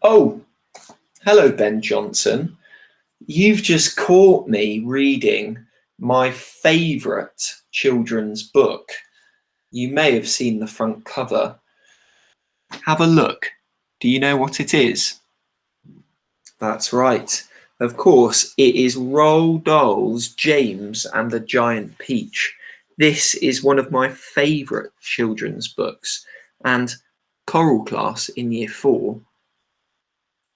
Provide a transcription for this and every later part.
Oh, hello, Ben Jonson. You've just caught me reading my favourite children's book. You may have seen the front cover. Have a look. Do you know what it is? That's right. Of course, it is Roald Dahl's James and the Giant Peach. This is one of my favourite children's books, and choral class in year 4,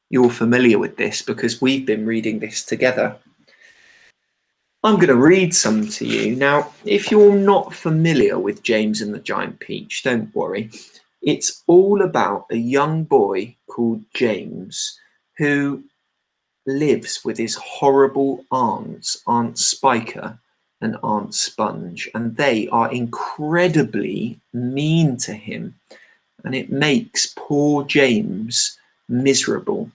you're familiar with this because we've been reading this together. I'm going to read some to you. Now, if you're not familiar with James and the Giant Peach, don't worry. It's all about a young boy called James who lives with his horrible aunts, Aunt Spiker and Aunt Sponge, and they are incredibly mean to him, and it makes poor James miserable.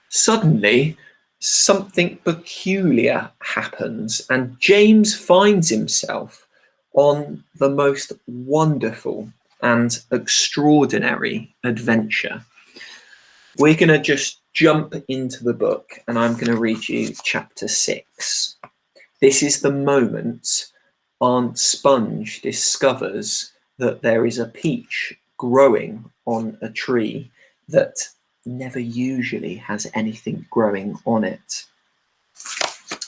Suddenly, something peculiar happens, and James finds himself on the most wonderful and extraordinary adventure. We're going to just jump into the book, and I'm going to read you chapter 6. This is the moment Aunt Sponge discovers that there is a peach growing on a tree that never usually has anything growing on it.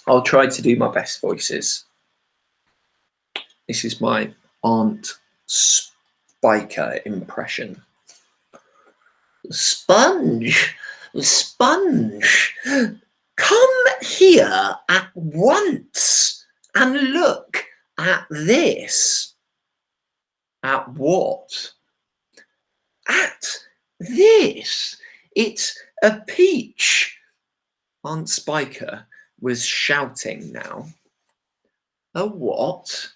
I'll try to do my best voices. This is my Aunt Spiker impression. Sponge, Sponge, come here at once and look at this. At what? At this. It's a peach. Aunt Spiker was shouting now. A what?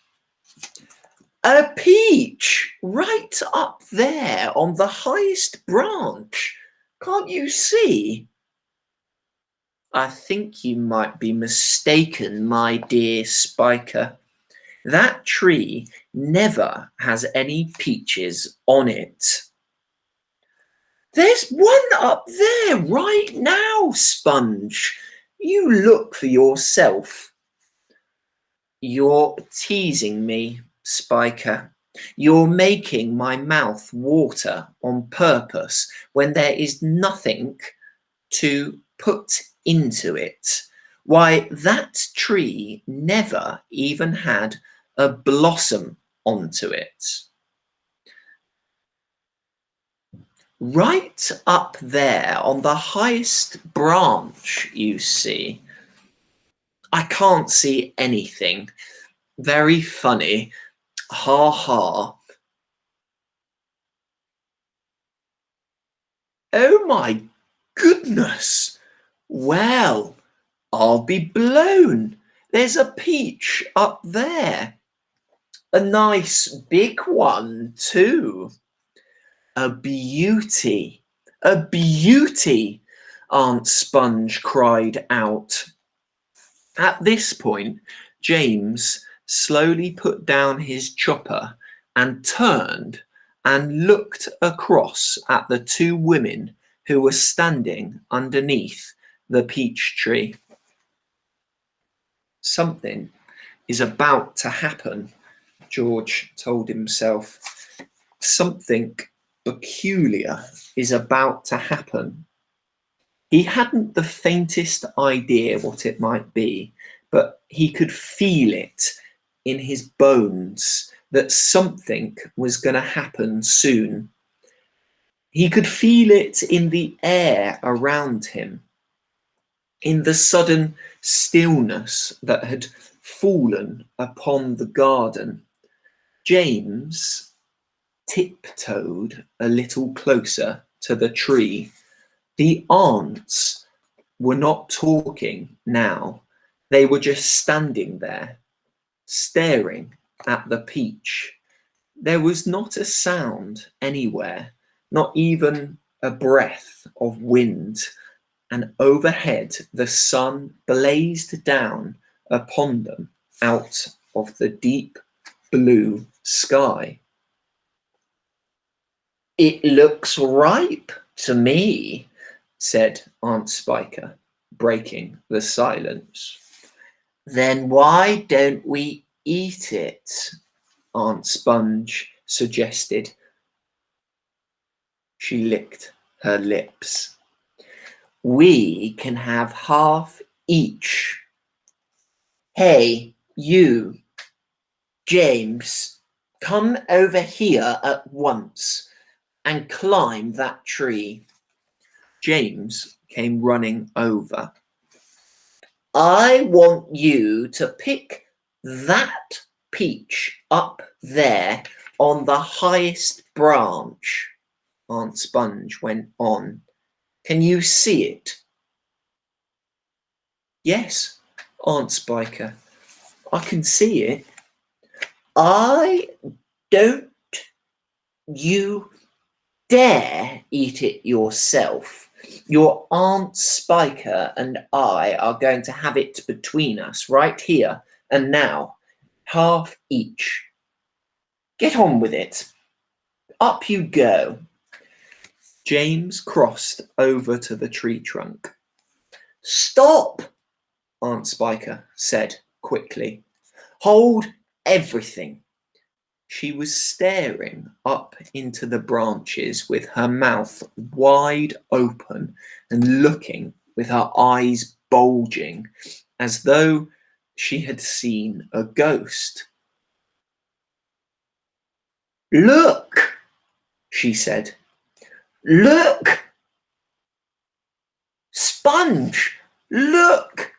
A peach, right up there on the highest branch. Can't you see? I think you might be mistaken, my dear Spiker. That tree never has any peaches on it. There's one up there right now, Sponge. You look for yourself. You're teasing me, Spiker. You're making my mouth water on purpose when there is nothing to put into it. Why, that tree never even had a blossom onto it. Right up there on the highest branch, you see. I can't see anything. Very funny. Ha ha. Oh my goodness. Well, I'll be blown. There's a peach up there. A nice big one too. A beauty, a beauty, Aunt Sponge cried out. At this point, James slowly put down his chopper and turned and looked across at the two women who were standing underneath the peach tree. Something is about to happen, George told himself. Something peculiar is about to happen. He hadn't the faintest idea what it might be, but he could feel it in his bones that something was going to happen soon. He could feel it in the air around him, in the sudden stillness that had fallen upon the garden. James tiptoed a little closer to the tree. The aunts were not talking now. They were just standing there, staring at the peach. There was not a sound anywhere, not even a breath of wind, and overhead the sun blazed down upon them out of the deep blue sky. It looks ripe to me, said Aunt Spiker, breaking the silence. Then why don't we eat it? Aunt Sponge suggested. She licked her lips. We can have half each. Hey, you, James, come over here at once and climb that tree. James came running over. I want you to pick that peach up there on the highest branch, Aunt Sponge went on. Can you see it? Yes, Aunt Spiker, I can see it. I don't you dare eat it yourself. Your Aunt Spiker and I are going to have it between us right here and now, half each. Get on with it. Up you go. James crossed over to the tree trunk. Stop, Aunt Spiker said quickly. Hold everything. She was staring up into the branches with her mouth wide open and looking with her eyes bulging as though she had seen a ghost. Look, she said. Look! Sponge, look!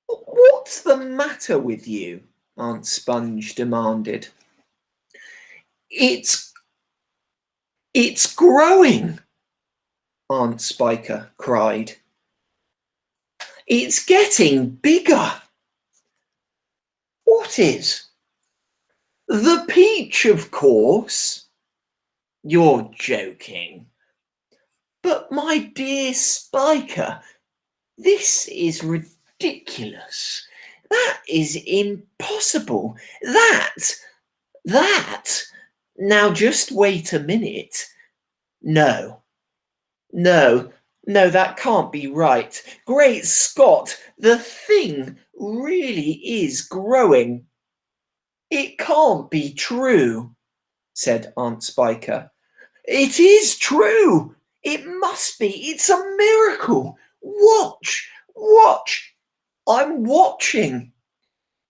What's the matter with you? Aunt Sponge demanded. It's growing, Aunt Spiker cried. It's getting bigger. What is? The peach, of course. You're joking. But my dear Spiker, this is ridiculous. That is impossible. That. Now just wait a minute. No, that can't be right. Great Scott, the thing really is growing. It can't be true, said Aunt Spiker. It is true. It must be. It's a miracle. Watch. I'm watching.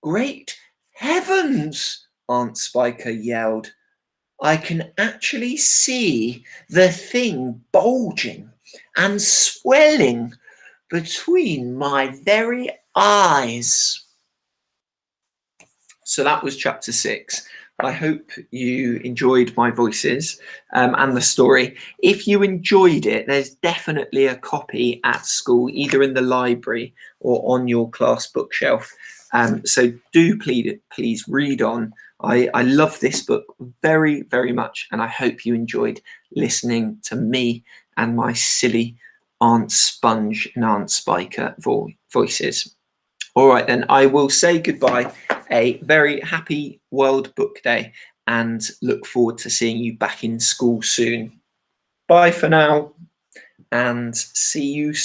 Great heavens, Aunt Spiker yelled. I can actually see the thing bulging and swelling between my very eyes. So that was chapter 6. I hope you enjoyed my voices and the story. If you enjoyed it, there's definitely a copy at school, either in the library or on your class bookshelf. So do please read on. I love this book very, very much, and I hope you enjoyed listening to me and my silly Aunt Sponge and Aunt Spiker voices. All right, then I will say goodbye. A very happy World Book Day and look forward to seeing you back in school soon. Bye for now and see you soon.